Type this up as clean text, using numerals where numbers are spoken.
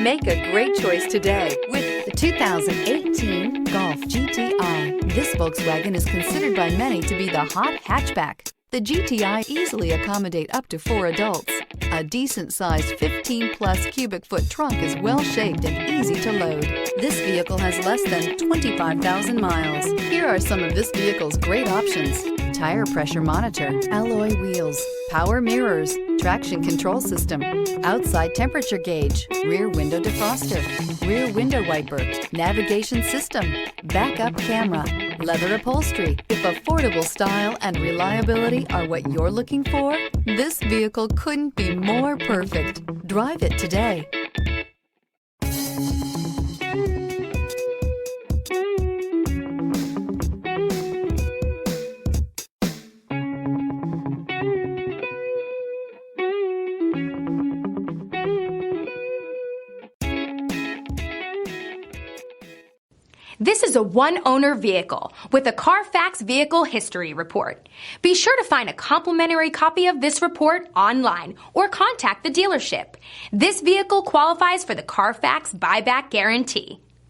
Make a great choice today with the 2018 Golf GTI. This Volkswagen is considered by many to be the hot hatchback. The GTI easily accommodate up to 4 adults. A decent-sized 15-plus cubic foot trunk is well-shaped and easy to load. This vehicle has less than 25,000 miles. Here are some of this vehicle's great options: tire pressure monitor, alloy wheels, power mirrors, traction control system, outside temperature gauge, rear window defroster, rear window wiper, navigation system, backup camera, leather upholstery. If affordable style and reliability are what you're looking for, this vehicle couldn't be more perfect. Drive it today. This is a one-owner vehicle with a Carfax Vehicle History Report. Be sure to find a complimentary copy of this report online or contact the dealership. This vehicle qualifies for the Carfax Buyback Guarantee.